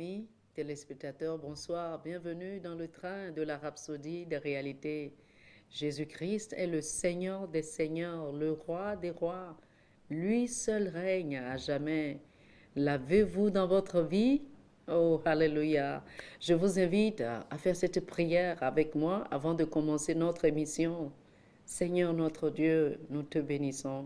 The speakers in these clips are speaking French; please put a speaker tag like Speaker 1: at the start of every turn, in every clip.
Speaker 1: amis téléspectateurs, bonsoir. Bienvenue dans le train de la rhapsodie des réalités. Jésus-Christ est le Seigneur des seigneurs, le Roi des rois. Lui seul règne à jamais. L'avez-vous dans votre vie? Oh, alléluia. Je vous invite à faire cette prière avec moi avant de commencer notre émission. Seigneur notre Dieu, nous te bénissons.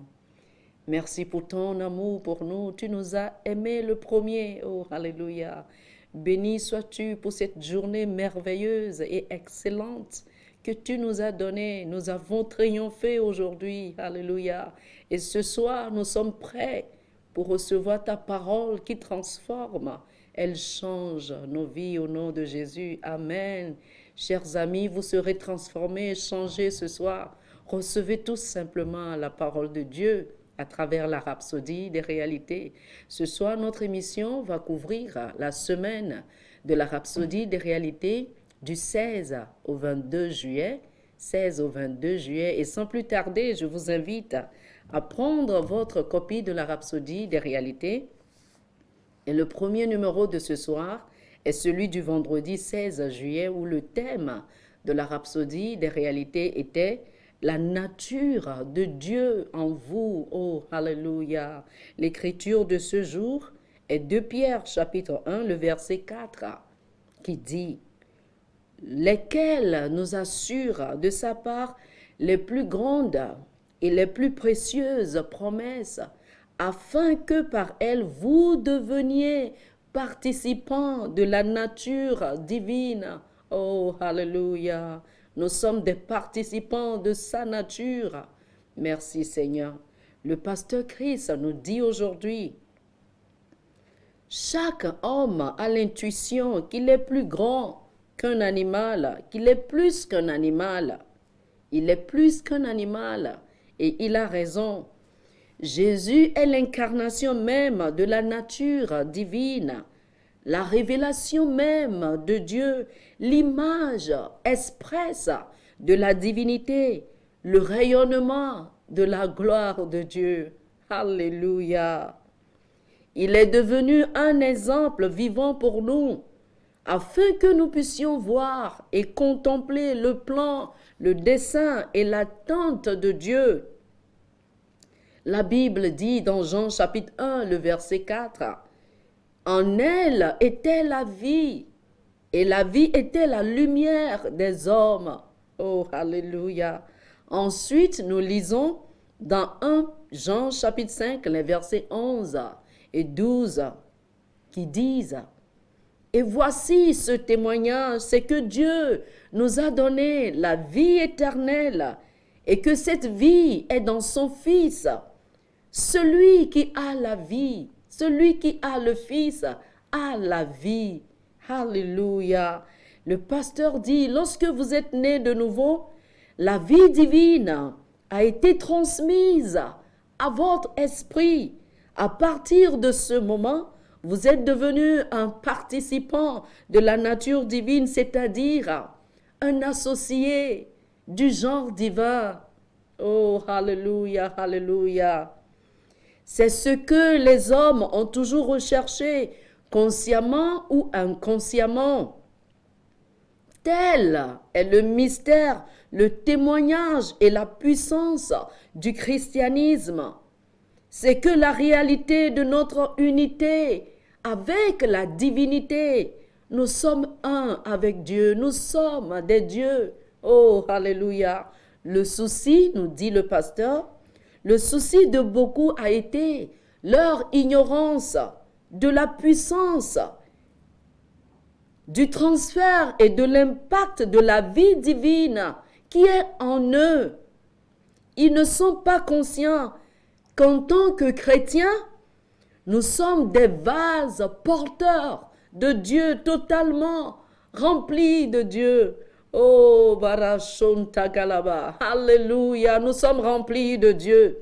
Speaker 1: Merci pour ton amour pour nous. Tu nous as aimés le premier. Oh, alléluia. Béni sois-tu pour cette journée merveilleuse et excellente que tu nous as donnée. Nous avons triomphé aujourd'hui. Alléluia. Et ce soir, nous sommes prêts pour recevoir ta parole qui transforme. Elle change nos vies au nom de Jésus. Amen. Chers amis, vous serez transformés, changés ce soir. Recevez tout simplement la parole de Dieu à travers la rhapsodie des réalités. Ce soir, notre émission va couvrir la semaine de la rhapsodie des réalités du 16 au 22 juillet. 16 au 22 juillet. Et sans plus tarder, je vous invite à prendre votre copie de la rhapsodie des réalités. Et le premier numéro de ce soir est celui du vendredi 16 juillet où le thème de la rhapsodie des réalités était la nature de Dieu en vous. Oh, alléluia. L'écriture de ce jour est 2 Pierre chapitre 1, le verset 4, qui dit « Lesquels nous assurent de sa part les plus grandes et les plus précieuses promesses, afin que par elles vous deveniez participants de la nature divine. » Oh, alléluia. Nous sommes des participants de sa nature. Merci Seigneur. Le pasteur Chris nous dit aujourd'hui, chaque homme a l'intuition qu'il est plus grand qu'un animal, qu'il est plus qu'un animal. Il est plus qu'un animal et il a raison. Jésus est l'incarnation même de la nature divine, la révélation même de Dieu, l'image expresse de la divinité, le rayonnement de la gloire de Dieu. Alléluia. Il est devenu un exemple vivant pour nous, afin que nous puissions voir et contempler le plan, le dessein et l'attente de Dieu. La Bible dit dans Jean chapitre 1, le verset 4, « En elle était la vie, et la vie était la lumière des hommes. » Oh, alléluia. Ensuite, nous lisons dans 1 Jean chapitre 5, les versets 11 et 12, qui disent, « Et voici ce témoignage, c'est que Dieu nous a donné la vie éternelle, et que cette vie est dans son Fils. Celui qui a la vie, celui qui a le Fils, a la vie. » Alléluia. Le pasteur dit, lorsque vous êtes nés de nouveau, la vie divine a été transmise à votre esprit. À partir de ce moment, vous êtes devenu un participant de la nature divine, c'est-à-dire un associé du genre divin. Oh, alléluia, alléluia. C'est ce que les hommes ont toujours recherché, consciemment ou inconsciemment. Tel est le mystère, le témoignage et la puissance du christianisme. C'est que la réalité de notre unité avec la divinité, nous sommes un avec Dieu, nous sommes des dieux. Oh, alléluia. Le souci, nous dit le pasteur, le souci de beaucoup a été leur ignorance de la puissance, du transfert et de l'impact de la vie divine qui est en eux. Ils ne sont pas conscients qu'en tant que chrétiens, nous sommes des vases porteurs de Dieu totalement remplis de Dieu. Oh, Barashontagalaba, alléluia, nous sommes remplis de Dieu.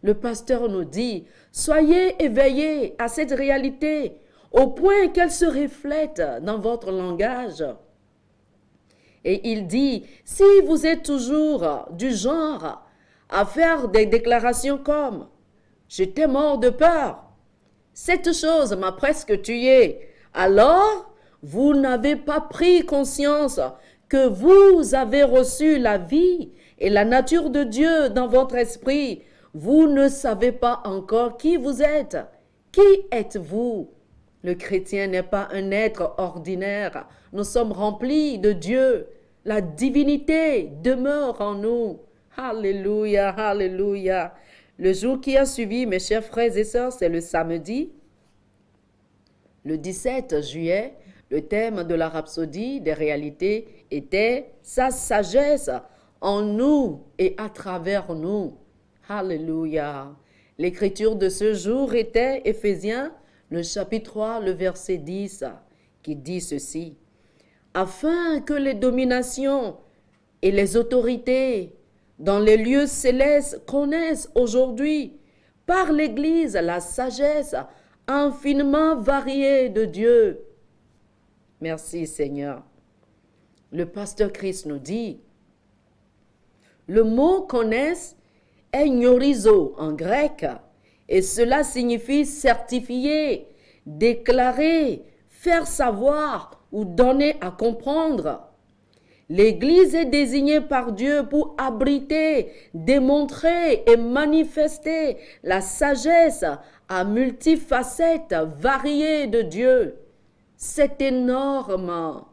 Speaker 1: Le pasteur nous dit, soyez éveillés à cette réalité au point qu'elle se reflète dans votre langage. Et il dit, si vous êtes toujours du genre à faire des déclarations comme « J'étais mort de peur, cette chose m'a presque tué », Alors, vous n'avez pas pris conscience que vous avez reçu la vie et la nature de Dieu dans votre esprit. Vous ne savez pas encore qui vous êtes. Qui êtes-vous? Le chrétien n'est pas un être ordinaire. Nous sommes remplis de Dieu. La divinité demeure en nous. Alléluia, alléluia. Le jour qui a suivi, mes chers frères et sœurs, c'est le samedi, le 17 juillet. Le thème de la rhapsodie des réalités était sa sagesse en nous et à travers nous. Alléluia. L'écriture de ce jour était Éphésiens, le chapitre 3, le verset 10, qui dit ceci. Afin que les dominations et les autorités dans les lieux célestes connaissent aujourd'hui par l'Église la sagesse infiniment variée de Dieu. Merci Seigneur. Le pasteur Christ nous dit, le mot connaissent est gnorizo en grec et cela signifie certifier, déclarer, faire savoir ou donner à comprendre. L'Église est désignée par Dieu pour abriter, démontrer et manifester la sagesse à multifacettes variées de Dieu. C'est énorme.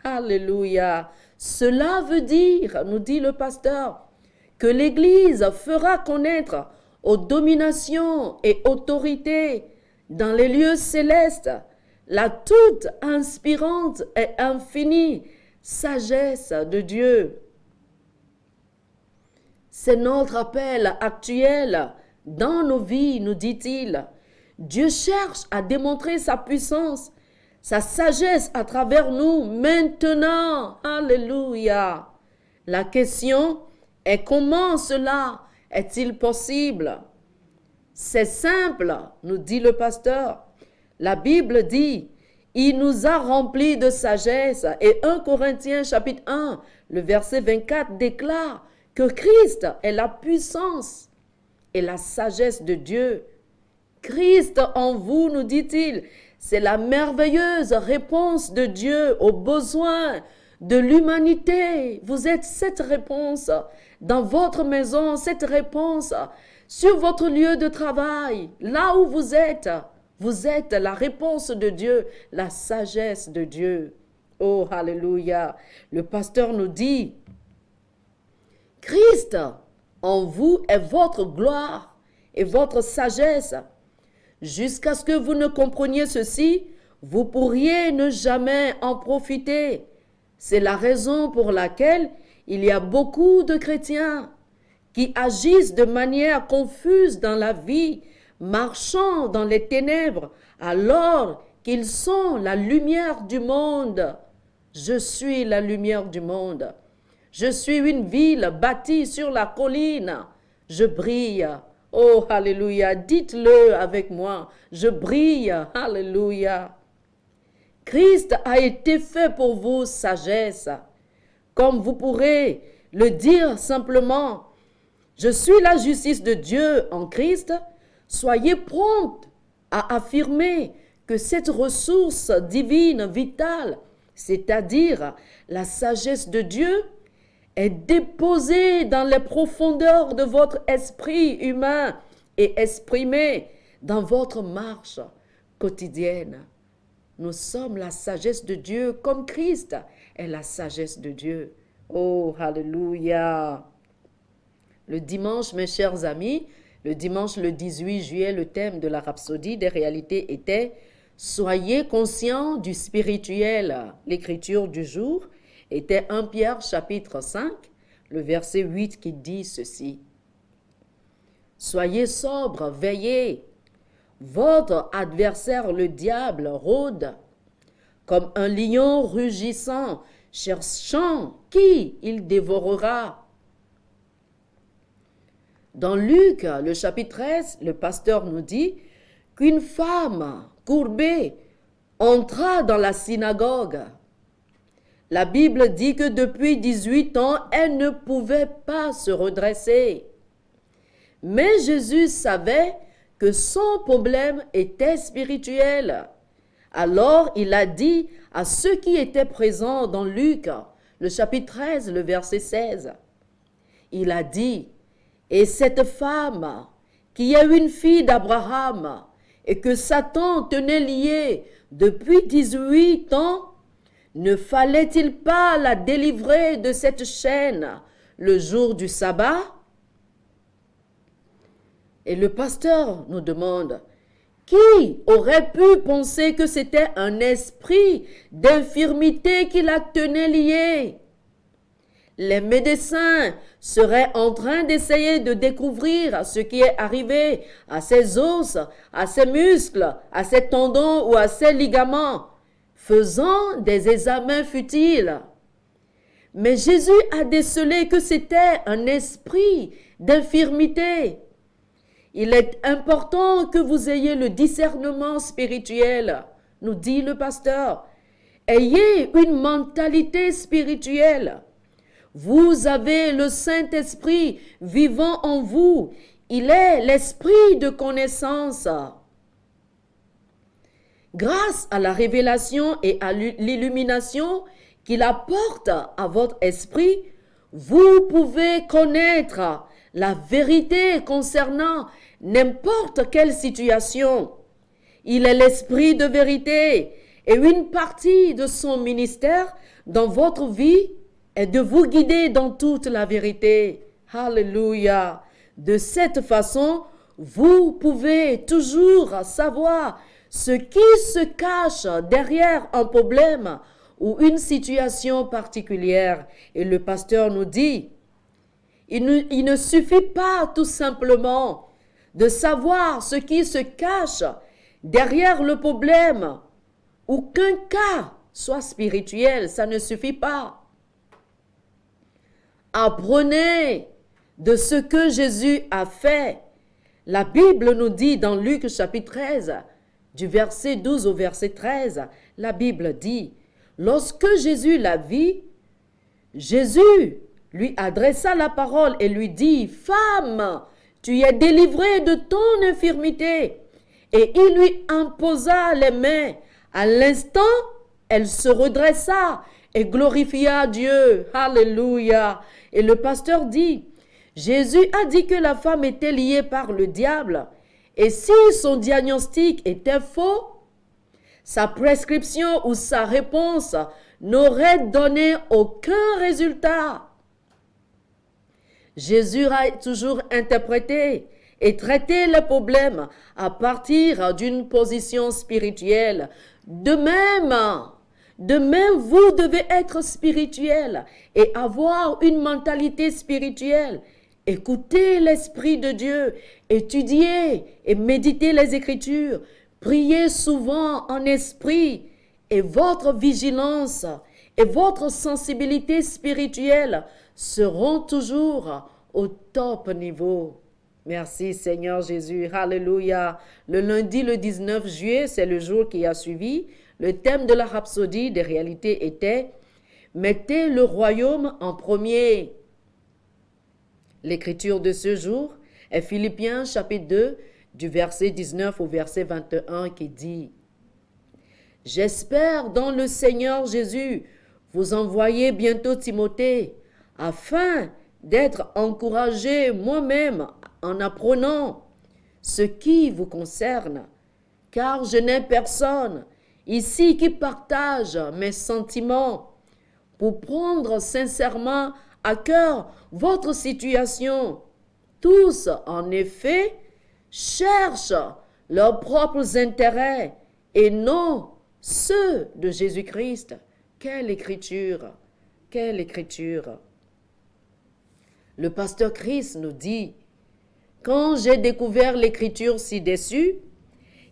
Speaker 1: Alléluia. Cela veut dire, nous dit le pasteur, que l'Église fera connaître aux dominations et autorités dans les lieux célestes la toute inspirante et infinie sagesse de Dieu. C'est notre appel actuel dans nos vies, nous dit-il. Dieu cherche à démontrer sa puissance, sa sagesse à travers nous maintenant. Alléluia. La question est comment cela est-il possible? C'est simple, nous dit le pasteur. La Bible dit, il nous a remplis de sagesse. Et 1 Corinthiens chapitre 1, le verset 24 déclare que Christ est la puissance et la sagesse de Dieu. Christ en vous, nous dit-il, c'est la merveilleuse réponse de Dieu aux besoins de l'humanité. Vous êtes cette réponse dans votre maison, cette réponse sur votre lieu de travail, là où vous êtes. Vous êtes la réponse de Dieu, la sagesse de Dieu. Oh, alléluia. Le pasteur nous dit, Christ en vous est votre gloire et votre sagesse. Jusqu'à ce que vous ne compreniez ceci, vous pourriez ne jamais en profiter. C'est la raison pour laquelle il y a beaucoup de chrétiens qui agissent de manière confuse dans la vie, marchant dans les ténèbres, alors qu'ils sont la lumière du monde. Je suis la lumière du monde. Je suis une ville bâtie sur la colline. Je brille. Oh, alléluia. Dites-le avec moi. Je brille. Alléluia. Christ a été fait pour vous sagesse. Comme vous pourrez le dire simplement, je suis la justice de Dieu en Christ. Soyez prompts à affirmer que cette ressource divine, vitale, c'est-à-dire la sagesse de Dieu, est déposée dans les profondeurs de votre esprit humain et exprimée dans votre marche quotidienne. Nous sommes la sagesse de Dieu comme Christ est la sagesse de Dieu. Oh, alléluia! Le dimanche, mes chers amis, le dimanche le 18 juillet, le thème de la rhapsodie des réalités était « Soyez conscients du spirituel ». L'écriture du jour était 1 Pierre chapitre 5, le verset 8 qui dit ceci. « Soyez sobres, veillez. Votre adversaire le diable rôde comme un lion rugissant, cherchant qui il dévorera. » Dans Luc, le chapitre 13, le pasteur nous dit qu'une femme courbée entra dans la synagogue. La Bible dit que depuis 18 ans, elle ne pouvait pas se redresser. Mais Jésus savait que son problème était spirituel. Alors il a dit à ceux qui étaient présents dans Luc, le chapitre 13, le verset 16, il a dit, « Et cette femme qui est une fille d'Abraham et que Satan tenait liée depuis 18 ans, ne fallait-il pas la délivrer de cette chaîne le jour du sabbat ?» Et le pasteur nous demande, qui aurait pu penser que c'était un esprit d'infirmité qui la tenait liée? Les médecins seraient en train d'essayer de découvrir ce qui est arrivé à ses os, à ses muscles, à ses tendons ou à ses ligaments, faisant des examens futiles. Mais Jésus a décelé que c'était un esprit d'infirmité. Il est important que vous ayez le discernement spirituel, nous dit le pasteur. Ayez une mentalité spirituelle. Vous avez le Saint-Esprit vivant en vous. Il est l'esprit de connaissance. Grâce à la révélation et à l'illumination qu'il apporte à votre esprit, vous pouvez connaître la vérité concernant n'importe quelle situation. Il est l'esprit de vérité et une partie de son ministère dans votre vie est de vous guider dans toute la vérité. Alléluia. De cette façon, vous pouvez toujours savoir ce qui se cache derrière un problème ou une situation particulière. Et le pasteur nous dit, il ne suffit pas tout simplement de savoir ce qui se cache derrière le problème ou qu'un cas soit spirituel, ça ne suffit pas. Apprenez de ce que Jésus a fait. La Bible nous dit dans Luc chapitre 13, du verset 12 au verset 13, la Bible dit, « Lorsque Jésus la vit, Jésus lui adressa la parole et lui dit, « Femme, tu es délivrée de ton infirmité. » Et il lui imposa les mains. À l'instant, elle se redressa et glorifia Dieu. Alléluia. Et le pasteur dit, Jésus a dit que la femme était liée par le diable. Et si son diagnostic était faux, sa prescription ou sa réponse n'aurait donné aucun résultat. Jésus a toujours interprété et traité le problème à partir d'une position spirituelle. De même, vous devez être spirituel et avoir une mentalité spirituelle. Écoutez l'Esprit de Dieu, étudiez et méditez les Écritures, priez souvent en esprit et votre vigilance et votre sensibilité spirituelle seront toujours au top niveau. Merci Seigneur Jésus, alléluia. Le lundi, le 19 juillet, c'est le jour qui a suivi. Le thème de la rhapsodie des réalités était « Mettez le royaume en premier ». L'écriture de ce jour est Philippiens chapitre 2, du verset 19 au verset 21 qui dit « J'espère dans le Seigneur Jésus vous envoyer bientôt Timothée, afin d'être encouragé moi-même en apprenant ce qui vous concerne, car je n'ai personne ici qui partage mes sentiments pour prendre sincèrement à cœur votre situation. Tous, en effet, cherchent leurs propres intérêts et non ceux de Jésus-Christ. Quelle écriture! Quelle écriture! Le pasteur Chris nous dit, quand j'ai découvert l'écriture ci-dessus,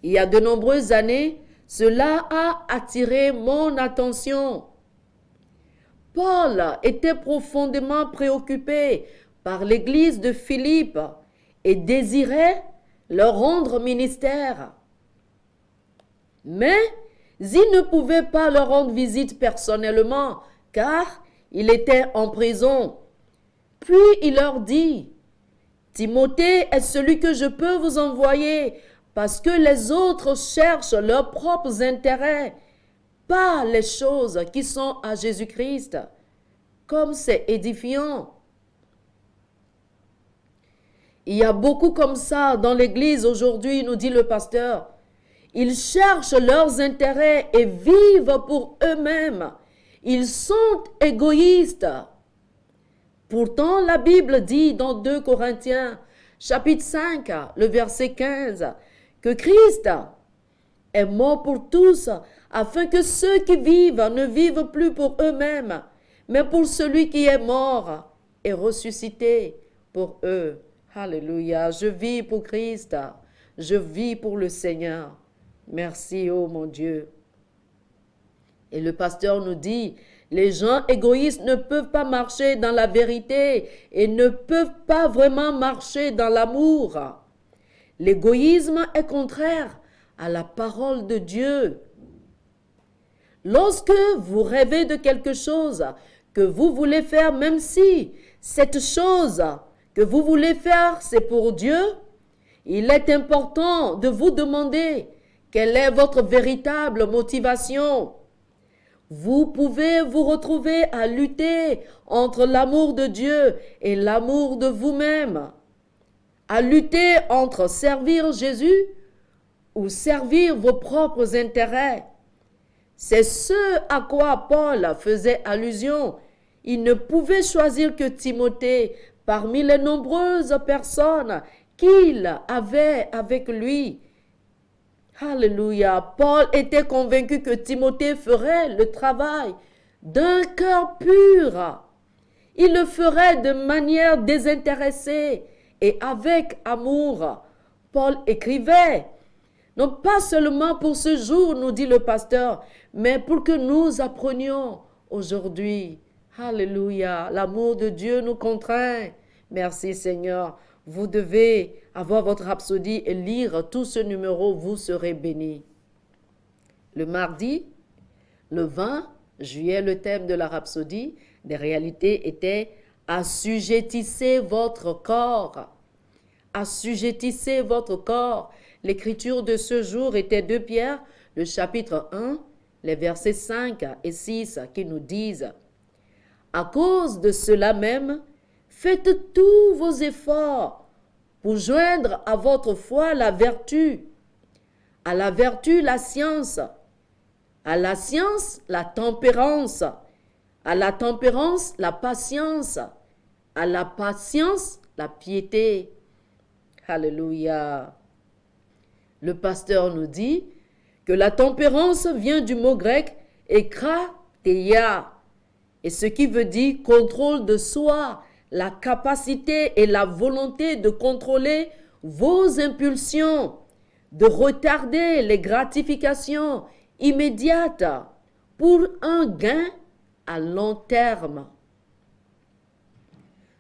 Speaker 1: il y a de nombreuses années, cela a attiré mon attention. Paul était profondément préoccupé par l'église de Philippe et désirait leur rendre ministère. Mais il ne pouvait pas leur rendre visite personnellement car il était en prison. Puis il leur dit, Timothée est celui que je peux vous envoyer parce que les autres cherchent leurs propres intérêts, pas les choses qui sont à Jésus-Christ. Comme c'est édifiant. Il y a beaucoup comme ça dans l'Église aujourd'hui, nous dit le pasteur. Ils cherchent leurs intérêts et vivent pour eux-mêmes. Ils sont égoïstes. Pourtant, la Bible dit dans 2 Corinthiens, chapitre 5, le verset 15, que Christ est mort pour tous, afin que ceux qui vivent ne vivent plus pour eux-mêmes, mais pour celui qui est mort et ressuscité pour eux. Alléluia, je vis pour Christ, je vis pour le Seigneur. Merci, oh mon Dieu. Et le pasteur nous dit, les gens égoïstes ne peuvent pas marcher dans la vérité et ne peuvent pas vraiment marcher dans l'amour. L'égoïsme est contraire à la parole de Dieu. Lorsque vous rêvez de quelque chose que vous voulez faire, même si cette chose que vous voulez faire, c'est pour Dieu, il est important de vous demander quelle est votre véritable motivation. Vous pouvez vous retrouver à lutter entre l'amour de Dieu et l'amour de vous-même, à lutter entre servir Jésus ou servir vos propres intérêts. C'est ce à quoi Paul faisait allusion. Il ne pouvait choisir que Timothée parmi les nombreuses personnes qu'il avait avec lui. Alléluia. Paul était convaincu que Timothée ferait le travail d'un cœur pur. Il le ferait de manière désintéressée et avec amour. Paul écrivait, non pas seulement pour ce jour, nous dit le pasteur, mais pour que nous apprenions aujourd'hui. Alléluia. L'amour de Dieu nous contraint. Merci Seigneur. Vous devez avoir votre rhapsodie et lire tout ce numéro, vous serez bénis. Le mardi, le 20 juillet, le thème de la rhapsodie des réalités était « Assujettissez votre corps ». Assujettissez votre corps. L'écriture de ce jour était 2 Pierre, le chapitre 1, les versets 5 et 6 qui nous disent « À cause de cela même, faites tous vos efforts pour joindre à votre foi la vertu, à la vertu la science, à la science la tempérance, à la tempérance la patience, à la patience la piété. » Alléluia. Le pasteur nous dit que la tempérance vient du mot grec ekrateia, et ce qui veut dire contrôle de soi, la capacité et la volonté de contrôler vos impulsions, de retarder les gratifications immédiates pour un gain à long terme.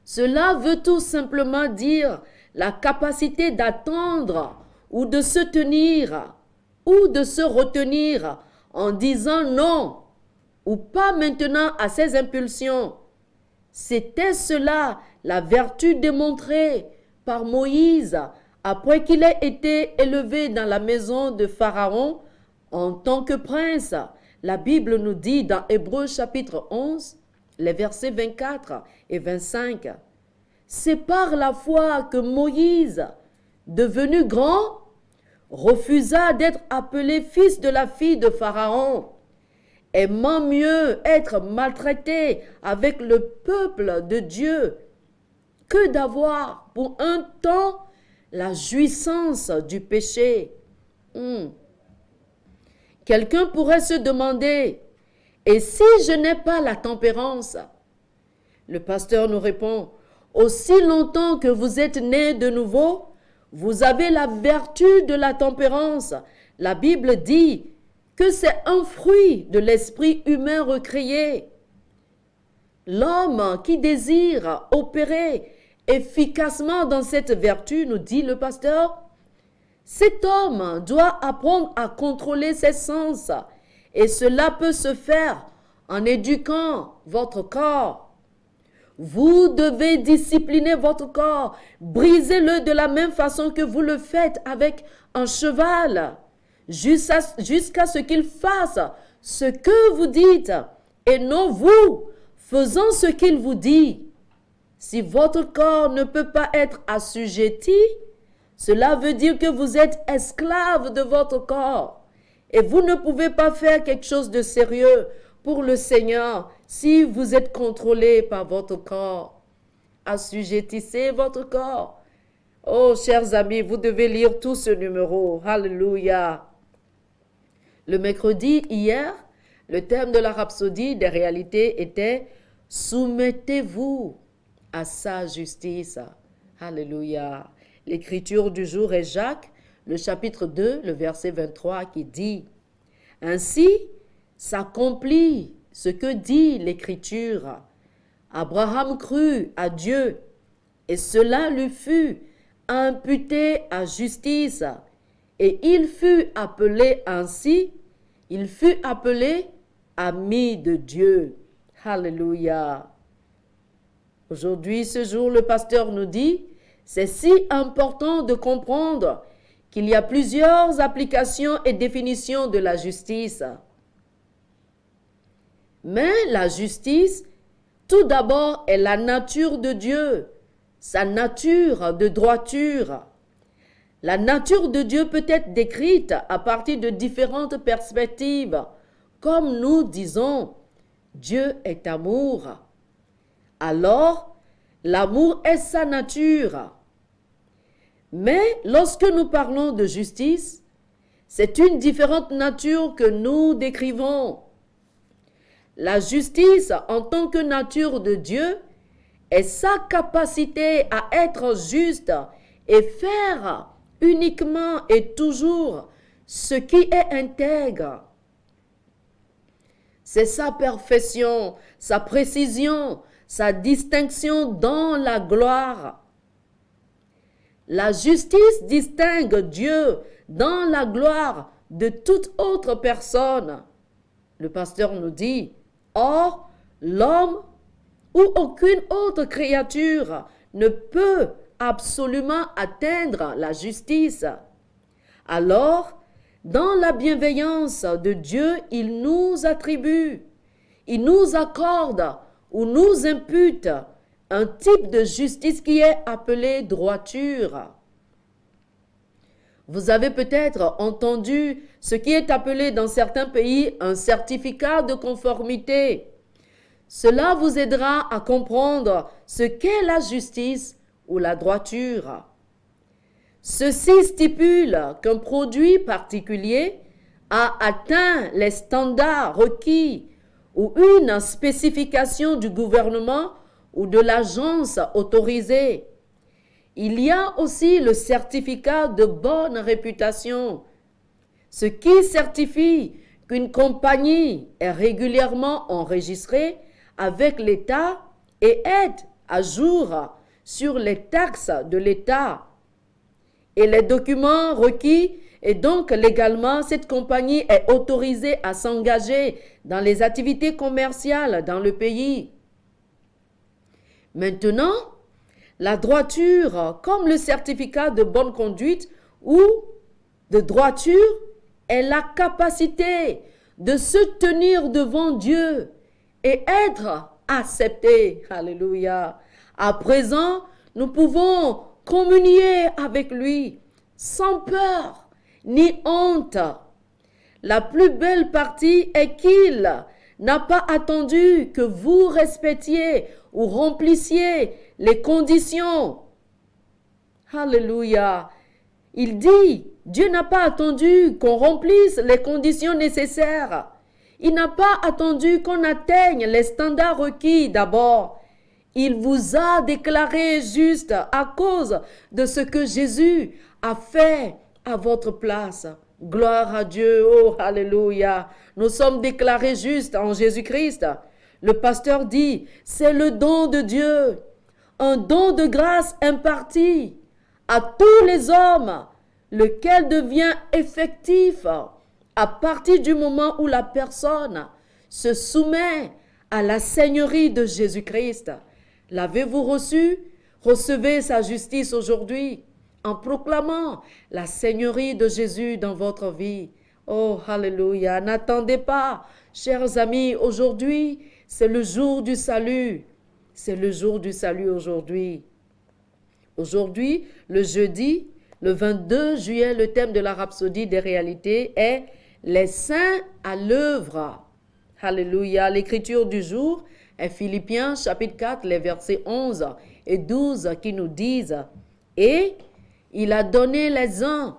Speaker 1: Cela veut tout simplement dire la capacité d'attendre ou de se tenir ou de se retenir en disant non ou pas maintenant à ses impulsions. C'était cela la vertu démontrée par Moïse après qu'il ait été élevé dans la maison de Pharaon en tant que prince. La Bible nous dit dans Hébreux chapitre 11, les versets 24 et 25. C'est par la foi que Moïse, devenu grand, refusa d'être appelé fils de la fille de Pharaon, aimant mieux être maltraité avec le peuple de Dieu que d'avoir pour un temps la jouissance du péché. Quelqu'un pourrait se demander, et si je n'ai pas la tempérance? Le pasteur nous répond, aussi longtemps que vous êtes né de nouveau, vous avez la vertu de la tempérance. La Bible dit que c'est un fruit de l'esprit humain recréé. L'homme qui désire opérer efficacement dans cette vertu, nous dit le pasteur, cet homme doit apprendre à contrôler ses sens et cela peut se faire en éduquant votre corps. Vous devez discipliner votre corps. Brisez-le de la même façon que vous le faites avec un cheval, jusqu'à ce qu'il fasse ce que vous dites et non vous faisant ce qu'il vous dit. Si votre corps ne peut pas être assujetti, cela veut dire que vous êtes esclave de votre corps et vous ne pouvez pas faire quelque chose de sérieux pour le Seigneur si vous êtes contrôlé par votre corps. Assujettissez votre corps. Oh, chers amis, vous devez lire tout ce numéro. Alléluia. Le mercredi, hier, le thème de la rhapsodie des réalités était « Soumettez-vous à sa justice ». Alléluia. L'écriture du jour est Jacques, le chapitre 2, le verset 23 qui dit « Ainsi s'accomplit ce que dit l'écriture. Abraham crut à Dieu et cela lui fut imputé à justice et il fut appelé ainsi, il fut appelé ami de Dieu. » Alléluia. Aujourd'hui, ce jour, le pasteur nous dit, c'est si important de comprendre qu'il y a plusieurs applications et définitions de la justice. Mais la justice, tout d'abord, est la nature de Dieu, sa nature de droiture. La nature de Dieu peut être décrite à partir de différentes perspectives. Comme nous disons, Dieu est amour. Alors, l'amour est sa nature. Mais lorsque nous parlons de justice, c'est une différente nature que nous décrivons. La justice en tant que nature de Dieu est sa capacité à être juste et faire uniquement et toujours ce qui est intègre. C'est sa perfection, sa précision, sa distinction dans la gloire. La justice distingue Dieu dans la gloire de toute autre personne. Le pasteur nous dit, or, l'homme ou aucune autre créature ne peut absolument atteindre la justice. Alors, dans la bienveillance de Dieu, il nous attribue, il nous accorde ou nous impute un type de justice qui est appelé droiture. Vous avez peut-être entendu ce qui est appelé dans certains pays un certificat de conformité. Cela vous aidera à comprendre ce qu'est la justice ou la droiture. Ceci stipule qu'un produit particulier a atteint les standards requis ou une spécification du gouvernement ou de l'agence autorisée. Il y a aussi le certificat de bonne réputation, ce qui certifie qu'une compagnie est régulièrement enregistrée avec l'État et est à jour sur les taxes de l'État et les documents requis, et donc légalement cette compagnie est autorisée à s'engager dans les activités commerciales dans le pays. Maintenant, la droiture, comme le certificat de bonne conduite ou de droiture, est la capacité de se tenir devant Dieu et être accepté. Alléluia. À présent, nous pouvons communier avec lui sans peur ni honte. La plus belle partie est qu'il n'a pas attendu que vous respectiez ou remplissiez les conditions. Alléluia. Il dit, Dieu n'a pas attendu qu'on remplisse les conditions nécessaires. Il n'a pas attendu qu'on atteigne les standards requis d'abord. Il vous a déclaré juste à cause de ce que Jésus a fait à votre place. Gloire à Dieu, oh alléluia. Nous sommes déclarés justes en Jésus-Christ. Le pasteur dit, c'est le don de Dieu, un don de grâce imparti à tous les hommes, lequel devient effectif à partir du moment où la personne se soumet à la Seigneurie de Jésus-Christ. L'avez-vous reçu? Recevez sa justice aujourd'hui en proclamant la seigneurie de Jésus dans votre vie. Oh, alléluia. N'attendez pas, chers amis, aujourd'hui, c'est le jour du salut. C'est le jour du salut aujourd'hui. Aujourd'hui, le jeudi, le 22 juillet, le thème de la rhapsodie des réalités est les saints à l'œuvre. Alléluia. L'écriture du jour est Philippiens chapitre 4, les versets 11 et 12 qui nous disent « Et il a donné les uns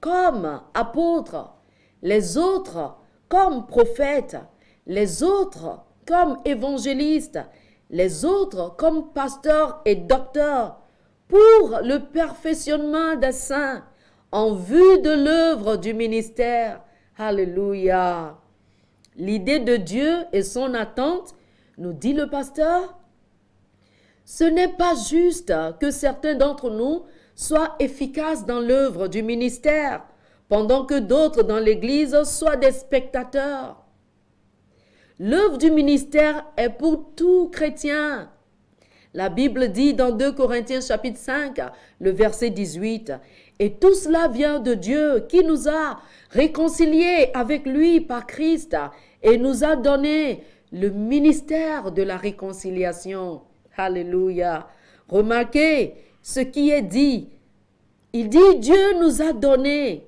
Speaker 1: comme apôtres, les autres comme prophètes, les autres comme évangélistes, les autres comme pasteurs et docteurs, pour le perfectionnement des saints, en vue de l'œuvre du ministère. » Alléluia. L'idée de Dieu et son attente, nous dit le pasteur, ce n'est pas juste que certains d'entre nous soient efficaces dans l'œuvre du ministère, pendant que d'autres dans l'Église soient des spectateurs. L'œuvre du ministère est pour tout chrétien. La Bible dit dans 2 Corinthiens chapitre 5, le verset 18, « Et tout cela vient de Dieu qui nous a réconciliés avec lui par Christ et nous a donné le ministère de la réconciliation. » Alléluia. Remarquez ce qui est dit. Il dit, Dieu nous a donné.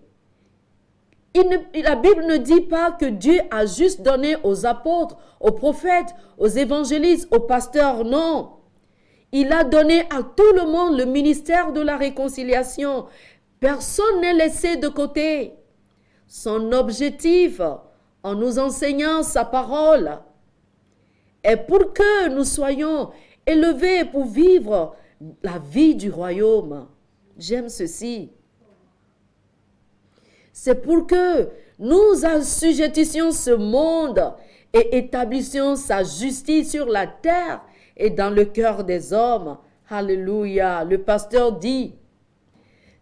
Speaker 1: La Bible ne dit pas que Dieu a juste donné aux apôtres, aux prophètes, aux évangélistes, aux pasteurs, non. Il a donné à tout le monde le ministère de la réconciliation. Personne n'est laissé de côté. Son objectif, en nous enseignant sa parole, est pour que nous soyons élevés pour vivre la vie du royaume. J'aime ceci. C'est pour que nous assujettissions ce monde et établissions sa justice sur la terre et dans le cœur des hommes. Alléluia. Le pasteur dit,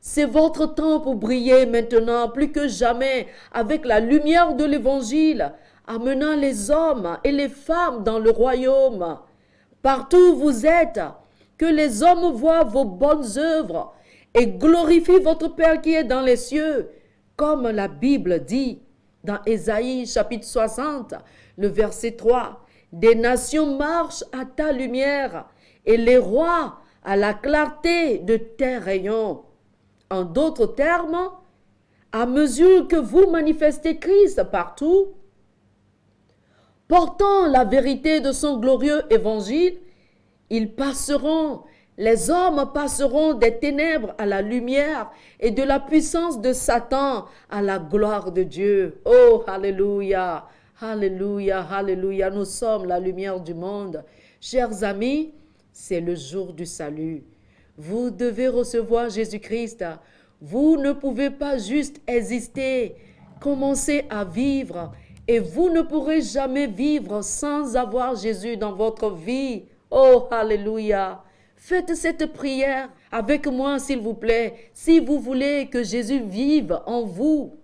Speaker 1: c'est votre temps pour briller maintenant plus que jamais avec la lumière de l'évangile, amenant les hommes et les femmes dans le royaume. Partout où vous êtes, que les hommes voient vos bonnes œuvres et glorifient votre Père qui est dans les cieux, comme la Bible dit dans Ésaïe chapitre 60, le verset 3. Des nations marchent à ta lumière et les rois à la clarté de tes rayons. En d'autres termes, à mesure que vous manifestez Christ partout, portant la vérité de son glorieux évangile, les hommes passeront des ténèbres à la lumière et de la puissance de Satan à la gloire de Dieu. Oh, alléluia, alléluia, alléluia, nous sommes la lumière du monde. Chers amis, c'est le jour du salut. Vous devez recevoir Jésus-Christ. Vous ne pouvez pas juste exister, commencer à vivre. Et vous ne pourrez jamais vivre sans avoir Jésus dans votre vie. Oh, alléluia. Faites cette prière avec moi, s'il vous plaît, si vous voulez que Jésus vive en vous.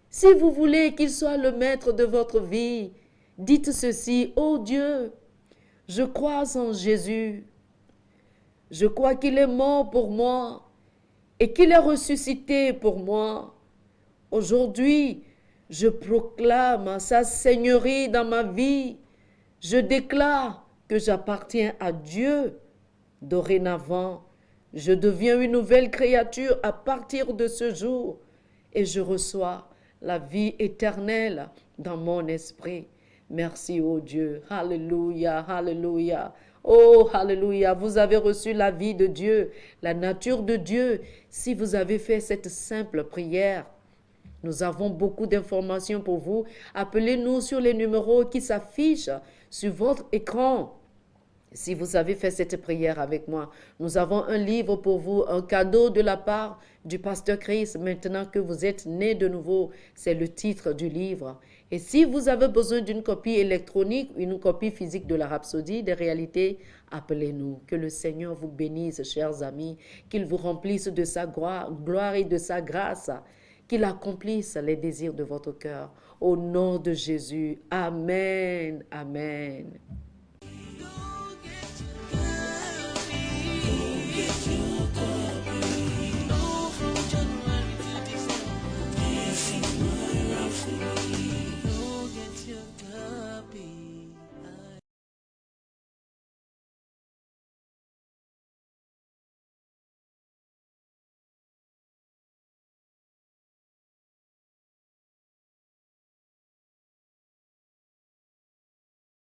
Speaker 1: Si vous voulez qu'il soit le maître de votre vie, dites ceci, ô Dieu, je crois en Jésus. Je crois qu'il est mort pour moi et qu'il est ressuscité pour moi. Aujourd'hui, je proclame sa seigneurie dans ma vie. Je déclare que j'appartiens à Dieu. Dorénavant, je deviens une nouvelle créature à partir de ce jour et je reçois la vie éternelle dans mon esprit. Merci, ô Dieu. Alléluia, alléluia. Oh, alléluia. Vous avez reçu la vie de Dieu, la nature de Dieu, si vous avez fait cette simple prière. Nous avons beaucoup d'informations pour vous. Appelez-nous sur les numéros qui s'affichent sur votre écran. Si vous avez fait cette prière avec moi, nous avons un livre pour vous, un cadeau de la part du pasteur Chris. Maintenant que vous êtes né de nouveau, c'est le titre du livre. Et si vous avez besoin d'une copie électronique ou une copie physique de la Rhapsodie des réalités, appelez-nous. Que le Seigneur vous bénisse, chers amis, qu'il vous remplisse de sa gloire et de sa grâce, qu'il accomplisse les désirs de votre cœur. Au nom de Jésus, Amen, Amen.